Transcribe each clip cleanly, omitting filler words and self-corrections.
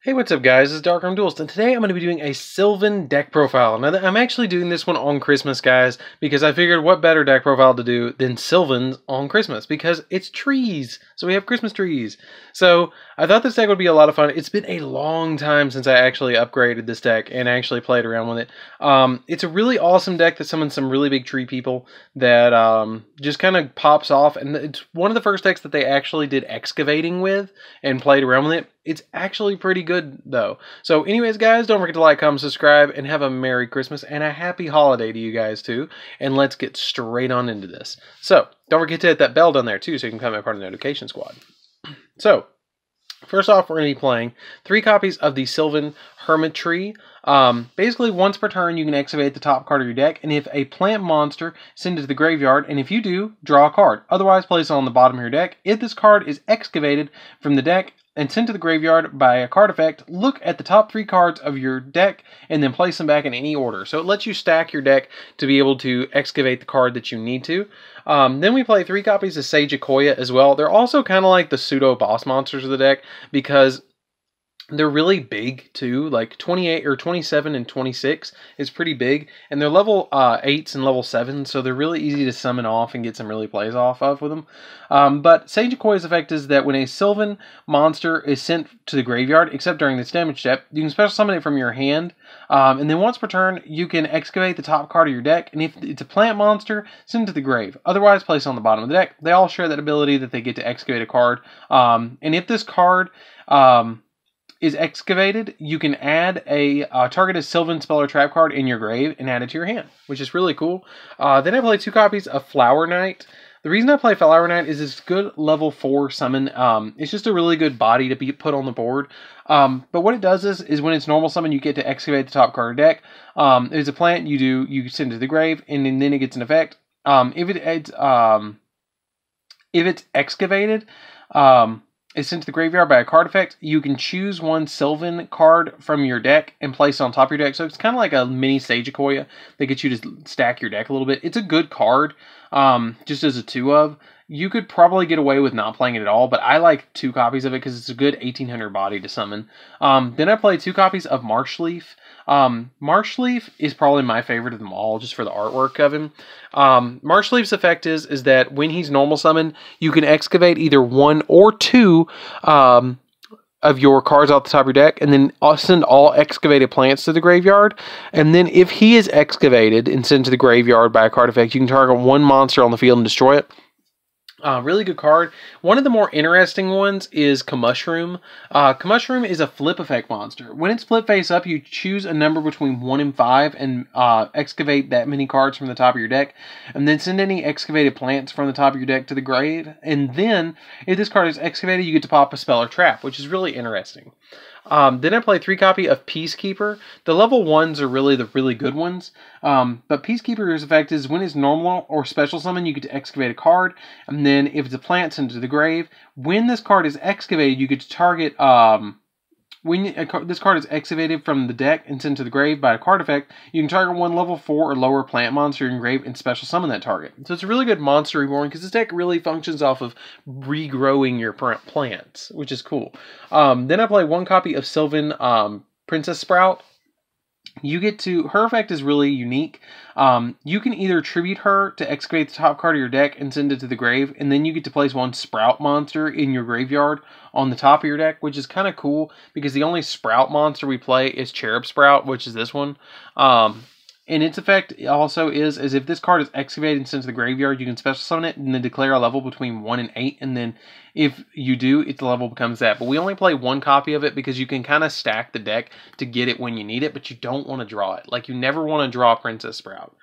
Hey, what's up guys, it's DarkArmedDuelist, and today I'm going to be doing a Sylvan deck profile. Now, I'm actually doing this one on Christmas, guys, because I figured what better deck profile to do than Sylvan's on Christmas, because it's trees, so we have Christmas trees. So, I thought this deck would be a lot of fun. It's been a long time since I actually upgraded this deck and actually played around with it. It's a really awesome deck that summons some really big tree people that just kind of pops off, and it's one of the first decks that they actually did excavating with and played around with it. It's actually pretty good, though. So anyways, guys, don't forget to like, comment, subscribe, and have a Merry Christmas and a Happy Holiday to you guys, too. And let's get straight on into this. So, don't forget to hit that bell down there, too, so you can become a part of the notification squad. So, first off, we're going to be playing 3 copies of the Sylvan Hermit Tree. Basically, once per turn, you can excavate the top card of your deck, and if a plant monster, send it to the graveyard, and if you do, draw a card. Otherwise, place it on the bottom of your deck. If this card is excavated from the deck and sent to the graveyard by a card effect, look at the top 3 cards of your deck and then place them back in any order. So it lets you stack your deck to be able to excavate the card that you need to. Then we play 3 copies of Sage Yugioh as well. They're also kind of like the pseudo boss monsters of the deck because they're really big too, like 28 or 27 and 26 is pretty big, and they're level 8s and level 7s, so they're really easy to summon off and get some really plays off of with them. But Sage Yugioh's effect is that when a Sylvan monster is sent to the graveyard, except during this damage step, you can special summon it from your hand, and then once per turn, you can excavate the top card of your deck, and if it's a plant monster, send it to the grave. Otherwise, place it on the bottom of the deck. They all share that ability that they get to excavate a card, and if this card is excavated, you can add a targeted Sylvan spell or trap card in your grave and add it to your hand, which is really cool. Then I play 2 copies of Flower Knight. The reason I play Flower Knight is it's good level 4 summon. It's just a really good body to be put on the board. But what it does is when it's normal summon, you get to excavate the top card of the deck. If it's a plant, you send it to the grave, and then it gets an effect. If it's excavated, is sent to the graveyard by a card effect, you can choose one Sylvan card from your deck and place it on top of your deck. So it's kind of like a mini Sage Yugioh that gets you to stack your deck a little bit. It's a good card, just as a 2 of. You could probably get away with not playing it at all, but I like 2 copies of it because it's a good 1800 body to summon. Then I play 2 copies of Marshleaf. Marshleaf is probably my favorite of them all, just for the artwork of him. Marshleaf's effect is that when he's normal summon, you can excavate either 1 or 2 of your cards off the top of your deck, and then send all excavated plants to the graveyard. And then if he is excavated and sent to the graveyard by a card effect, you can target 1 monster on the field and destroy it. Really good card. One of the more interesting ones is Kamushroom. Kamushroom is a flip effect monster. When it's flip face up, you choose a number between 1 and 5 and excavate that many cards from the top of your deck, and then send any excavated plants from the top of your deck to the grave. And then, if this card is excavated, you get to pop a spell or trap, which is really interesting. Then I play 3 copy of Peacekeeper. The level 1s are really the really good ones. But Peacekeeper's effect is when it's normal or special summon, you get to excavate a card. And then if it's a plant, send it to the grave. When this card is excavated, you get to target this card is excavated from the deck and sent to the grave by a card effect, you can target 1 level 4 or lower plant monster in grave and special summon that target. So it's a really good monster reborn because this deck really functions off of regrowing your plants, which is cool. Then I play 1 copy of Sylvan Princess Sprout. You get to, her effect is really unique. You can either tribute her to excavate the top card of your deck and send it to the grave, and then you get to place 1 Sprout monster in your graveyard on the top of your deck, which is kind of cool because the only Sprout monster we play is Cherub Sprout, which is this one. And its effect also is if this card is excavated and sent to the graveyard, you can special summon it and then declare a level between 1 and 8, and then if you do, its level becomes that. But we only play 1 copy of it because you can kind of stack the deck to get it when you need it, but you don't want to draw it. Like, you never want to draw Princess Sprout.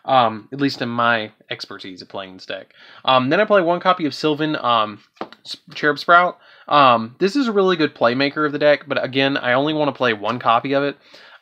At least in my expertise of playing this deck. Then I play 1 copy of Sylvan Cherub Sprout. This is a really good playmaker of the deck, but again, I only want to play 1 copy of it.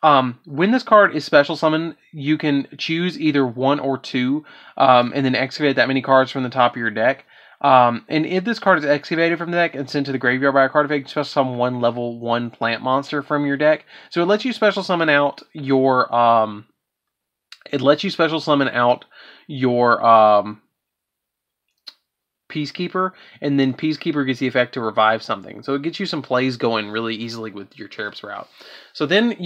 When this card is special summoned, you can choose either 1 or 2, and then excavate that many cards from the top of your deck. And if this card is excavated from the deck and sent to the graveyard by a card effect, you special summon 1 level 1 plant monster from your deck. So it lets you special summon out your Peacekeeper, and then Peacekeeper gets the effect to revive something. So it gets you some plays going really easily with your Cherub Sprout. So then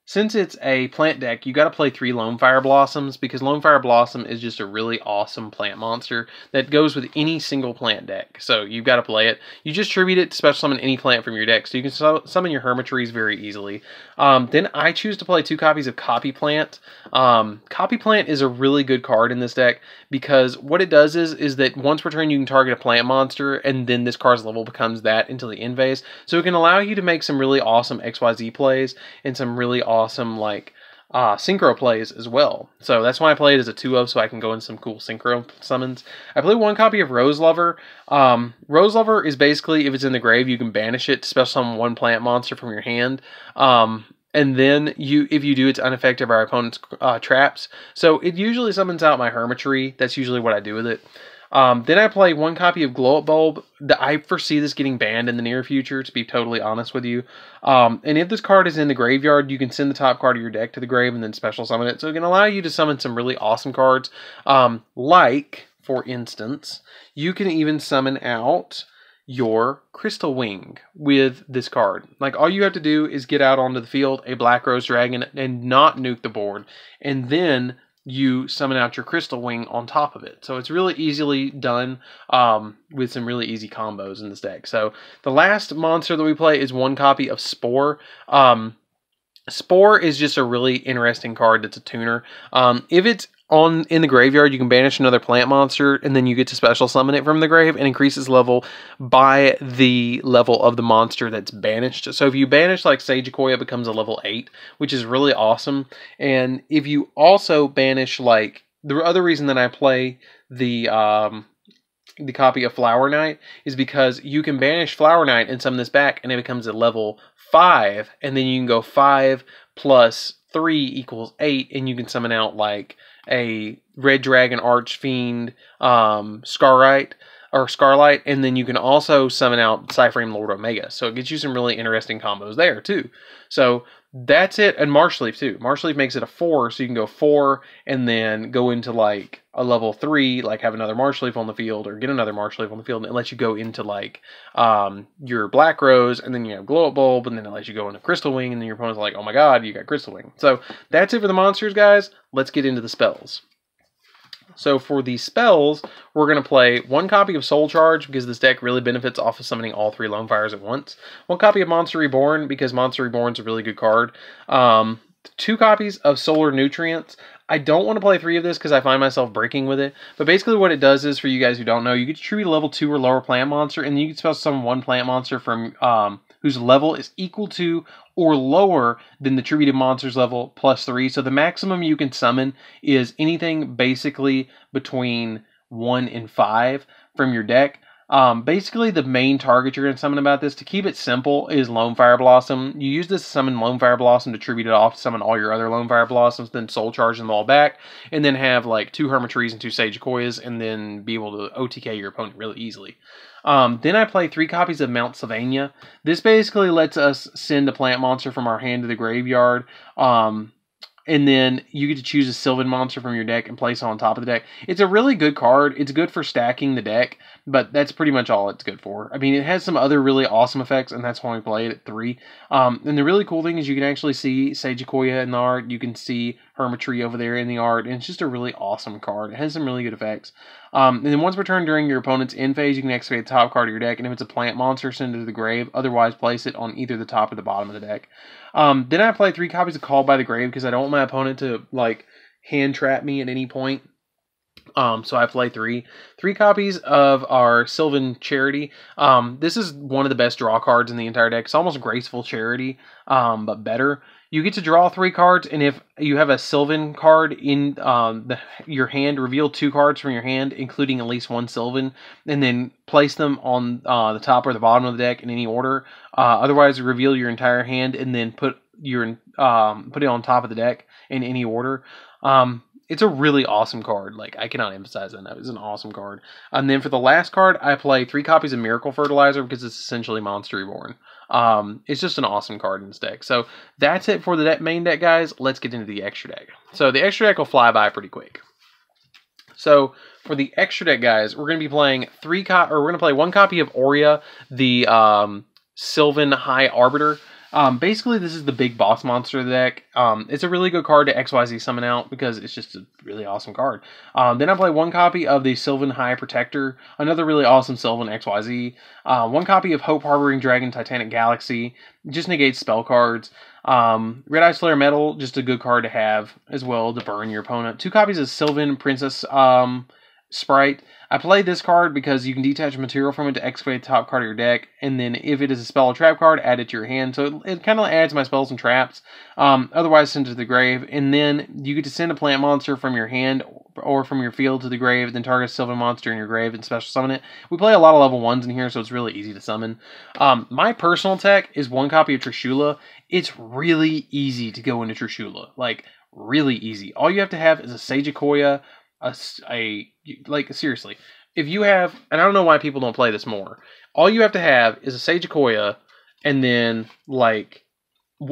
since it's a plant deck, you got to play 3 Lone Fire Blossoms, because Lone Fire Blossom is just a really awesome plant monster that goes with any single plant deck. So you've got to play it. You just tribute it to special summon any plant from your deck, so you can summon your Hermitries very easily. Then I choose to play 2 copies of Copy Plant. Copy Plant is a really good card in this deck, because what it does is that once per turn you can target a plant monster, and then this card's level becomes that until the end phase. So it can allow you to make some really awesome XYZ plays and some really awesome like synchro plays as well. So that's why I play it as a 2-of, so I can go in some cool synchro summons. I play 1 copy of Rose Lover. Rose Lover is basically, if it's in the grave, you can banish it to special summon 1 plant monster from your hand. And then if you do, it's unaffected by our opponent's traps. So it usually summons out my Hermitry. That's usually what I do with it. Then I play 1 copy of Glow Up Bulb. I foresee this getting banned in the near future, to be totally honest with you. And if this card is in the graveyard, you can send the top card of your deck to the grave and then special summon it. So it can allow you to summon some really awesome cards. Like, for instance, you can even summon out your Crystal Wing with this card. Like, all you have to do is get out onto the field a Black Rose Dragon and not nuke the board. And then you summon out your Crystal Wing on top of it. So it's really easily done with some really easy combos in this deck. So the last monster that we play is 1 copy of Spore. Spore is just a really interesting card that's a tuner. If it's in the graveyard, you can banish another plant monster, and then you get to special summon it from the grave and increase its level by the level of the monster that's banished. So if you banish like Sageakoya, it becomes a level 8, which is really awesome. And if you also banish, like, the other reason that I play the copy of Flower Knight is because you can banish Flower Knight and summon this back, and it becomes a level 5, and then you can go 5 plus 3 equals 8, and you can summon out like a Red Dragon Archfiend Starlight, and then you can also summon out Cyframe Lord Omega. So it gets you some really interesting combos there too. So that's it. And Marshleaf too. Marshleaf makes it a 4, so you can go 4 and then go into like a level 3, like have another Marshleaf on the field, or get another Marshleaf on the field, and it lets you go into like your Black Rose, and then you have Glow Up Bulb, and then it lets you go into Crystal Wing, and then your opponent's like, oh my god, you got Crystal Wing. So that's it for the monsters, guys. Let's get into the spells. So for the spells, we're going to play 1 copy of Soul Charge, because this deck really benefits off of summoning all 3 Lone Fires at once. 1 copy of Monster Reborn, because Monster Reborn is a really good card. 2 copies of Solar Nutrients. I don't want to play 3 of this because I find myself breaking with it. But basically what it does is, for you guys who don't know, you get to tribute a level 2 or lower plant monster, and then you can special summon 1 plant monster from whose level is equal to or lower than the tributed monster's level plus 3. So the maximum you can summon is anything basically between 1 and 5 from your deck. Basically, the main target you're going to summon about this, to keep it simple, is Lone Fire Blossom. You use this to summon Lone Fire Blossom to tribute it off to summon all your other Lone Fire Blossoms, then Soul Charge them all back, and then have like 2 Hermitries and 2 Sageakoyas, and then be able to OTK your opponent really easily. Then I play 3 copies of Mount Sylvania. This basically lets us send a plant monster from our hand to the graveyard. And then you get to choose a Sylvan monster from your deck and place it on top of the deck. It's a really good card. It's good for stacking the deck, but that's pretty much all it's good for. I mean, it has some other really awesome effects, and that's why we play it at 3. And the really cool thing is you can actually see Sageakoya in the art. You can see Hermitry over there in the art, and it's just a really awesome card. It has some really good effects. And then once per turn during your opponent's end phase, you can activate the top card of your deck, and if it's a plant monster, send it to the grave. Otherwise, place it on either the top or the bottom of the deck. Then I play 3 copies of Called by the Grave, because I don't want my opponent to like hand trap me at any point. So I play 3 copies of our Sylvan Charity. This is one of the best draw cards in the entire deck. It's almost Graceful Charity, but better. You get to draw 3 cards, and if you have a Sylvan card in your hand, reveal 2 cards from your hand, including at least 1 Sylvan, and then place them on the top or the bottom of the deck in any order. Otherwise, reveal your entire hand and then put it on top of the deck in any order. It's a really awesome card. Like, I cannot emphasize that enough. It's an awesome card. And then for the last card, I play 3 copies of Miracle Fertilizer, because it's essentially Monster Reborn. It's just an awesome card in this deck. So that's it for the main deck, guys. Let's get into the extra deck. So the extra deck will fly by pretty quick. So for the extra deck, guys, we're going to be playing we're going to play 1 copy of Aurea, the Sylvan High Arbiter. Basically, this is the big boss monster of the deck. It's a really good card to XYZ summon out because it's just a really awesome card. Then I play 1 copy of the Sylvan High Protector, another really awesome Sylvan XYZ. 1 copy of Hope Harboring Dragon Titanic Galaxy, just negates spell cards. Red Eye Slayer Metal, just a good card to have as well to burn your opponent. 2 copies of Sylvan Princess Sprite. I played this card because you can detach material from it to excavate the top card of your deck, and then if it is a spell or trap card, add it to your hand. So it kind of adds my spells and traps. Otherwise, send it to the grave, and then you get to send a plant monster from your hand or from your field to the grave, then target a Sylvan monster in your grave and special summon it. We play a lot of level 1s in here, so it's really easy to summon. My personal tech is 1 copy of Trishula. It's really easy to go into Trishula, like really easy. All you have to have is a Sageakoya, like seriously, if you have, and I don't know why people don't play this more, all you have to have is a Sageakoya, and then like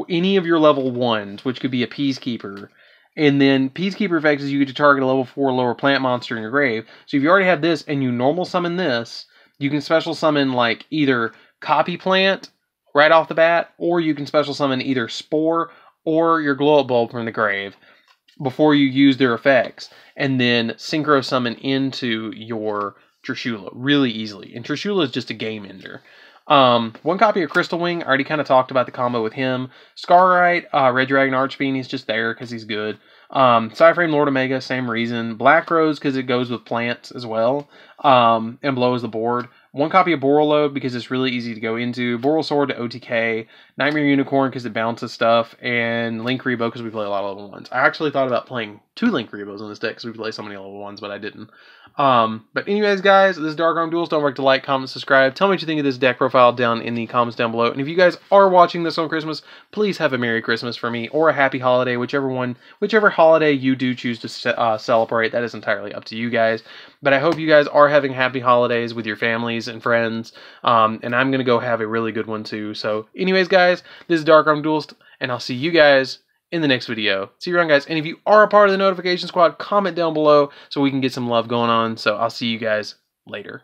any of your level 1s, which could be a Peacekeeper, and then Peacekeeper effects is you get to target a level 4 lower plant monster in your grave. So if you already have this and you normal summon this, you can special summon like either Copy Plant right off the bat, or you can special summon either Spore or your Glow Up Bulb from the grave before you use their effects, and then synchro summon into your Trishula really easily. And Trishula is just a game ender. 1 copy of Crystal Wing. I already kind of talked about the combo with him. Scarrite, Red Dragon Archfiend, he's just there because he's good. Psyframe Lord Omega, same reason. Black Rose because it goes with plants as well, and blows the board. 1 copy of Borreload because it's really easy to go into. Boral Sword to OTK. Nightmare Unicorn because it bounces stuff. And Link Rebo because we play a lot of level 1s. I actually thought about playing 2 Link Rebos in this deck because we play so many level 1s, but I didn't. But anyways, guys, this is DarkArmedDuelist. Don't forget to like, comment, subscribe. Tell me what you think of this deck profile down in the comments down below. And if you guys are watching this on Christmas, please have a Merry Christmas for me or a Happy Holiday, whichever holiday you do choose to celebrate. That is entirely up to you guys. But I hope you guys are having happy holidays with your families and friends. And I'm going to go have a really good one too. So anyways, guys, this is DarkArmedDuelist, and I'll see you guys in the next video. See you around, guys. And if you are a part of the notification squad, comment down below so we can get some love going on. So I'll see you guys later.